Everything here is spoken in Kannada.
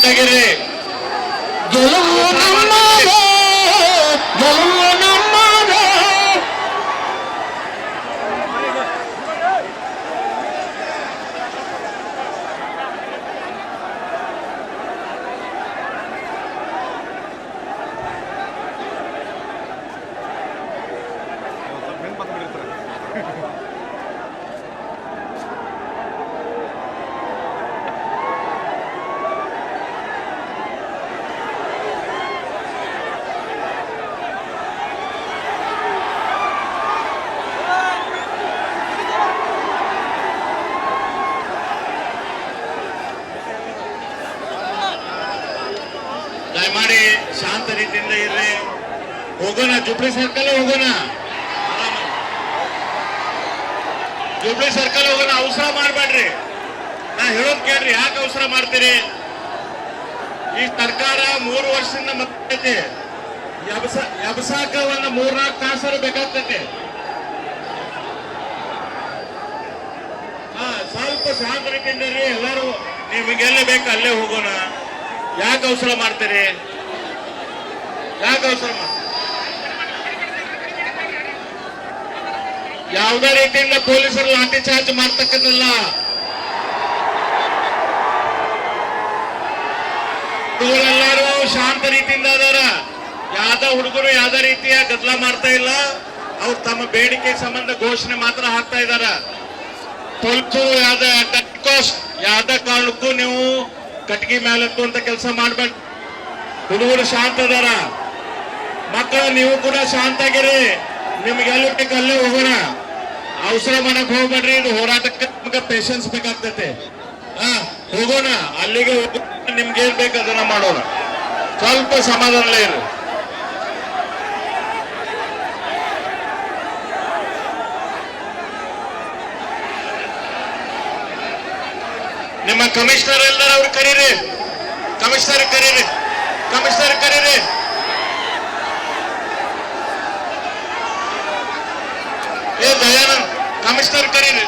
ಶಾಂತಗಿರಿ. ಗೆಲುವು ನಮ್ಮದೇ, ಗೆಲುವು ನಮ್ಮದೇ. ದಯಮಾಡಿ ಶಾಂತ ರೀತಿಯಿಂದ ಇರ್ರಿ. ಹೋಗೋಣ, ಜುಬ್ಲಿ ಸರ್ಕಲ್ ಹೋಗೋಣ, ಜುಬ್ಲಿ ಸರ್ಕಲ್ ಹೋಗೋಣ. ಅವಸರ ಮಾಡಬೇಡ್ರಿ. ನಾ ಹೇಳೋದ್ ಕೇಳ್ರಿ. ಯಾಕೆ ಅವಸರ ಮಾಡ್ತೀರಿ? ಈ ಸರ್ಕಾರ 3 ವರ್ಷದಿಂದ ಮತ್ತೆ ಎಬ್ಸಾಕ ಒಂದು 3-4 ತಾಸರು ಬೇಕಾಗ್ತೈತೆ. ಸ್ವಲ್ಪ ಶಾಂತ ರೀತಿಯಿಂದ ಇರ್ರಿ ಎಲ್ಲರೂ. ನಿಮಗೆಲ್ಲ ಬೇಕು ಅಲ್ಲೇ ಹೋಗೋಣ. ಯಾಕೆ ಅವಸರ ಮಾಡ್ತೀರಿ? ಯಾಕೆ ಅವಸರ ಮಾಡ್ತೀರಿ? ಯಾವುದೇ ರೀತಿಯಿಂದ ಪೊಲೀಸರು ಲಾಠಿ ಚಾರ್ಜ್ ಮಾಡ್ತಕ್ಕಂಥಲ್ಲ. ಇವರೆಲ್ಲರೂ ಶಾಂತ ರೀತಿಯಿಂದ ಅದಾರ. ಯಾವ್ದ ಹುಡುಗರು ಯಾವ್ದೇ ರೀತಿಯ ಗದ್ದಲ ಮಾಡ್ತಾ ಇಲ್ಲ. ಅವ್ರು ತಮ್ಮ ಬೇಡಿಕೆ ಸಂಬಂಧ ಘೋಷಣೆ ಮಾತ್ರ ಹಾಕ್ತಾ ಇದಾರ. ಪೊಲೀಸರು ಯಾವ್ದ ಕಾರಣಕ್ಕೂ ನೀವು ಕಟ್ಗಿ ಮೇಲೆ ಅಂತ ಕೆಲಸ ಮಾಡ್ಬೇಡಿ. ಹುಡುಗರು ಶಾಂತ ಅದಾರ. ಮಕ್ಕಳು ನೀವು ಕೂಡ ಶಾಂತ ಆಗಿರಿ. ನಿಮ್ಗೆ ಎಲ್ಲಿ ಬೇಕು ಅಲ್ಲೇ ಹೋಗೋಣ. ಅವಸರ ಮಾಡಕ್ ಹೋಗ್ಬೇಡ್ರಿ. ಇದು ಹೋರಾಟಕ್ಕೆ ನಮ್ಗೆ ಪೇಷನ್ಸ್ ಬೇಕಾಗ್ತೈತೆ. ಹೋಗೋಣ, ಅಲ್ಲಿಗೆ ನಿಮ್ಗೆ ಏನ್ ಬೇಕು ಅದನ್ನ ಮಾಡೋಣ. ಸ್ವಲ್ಪ ಸಮಾಧಾನಲೇ ಇರು. ನಿಮ್ಮ ಕಮಿಷನರ್ ಎಲ್ಲರೂ ಅವ್ರು ಕರೀರಿ. ಕಮಿಷನರ್ ಕರೀರಿ. ಕಮಿಷನರ್ ಕರೀರಿ. ಏ ದಯಾನಂದ್, ಕಮಿಷನರ್ ಕರೀರಿ.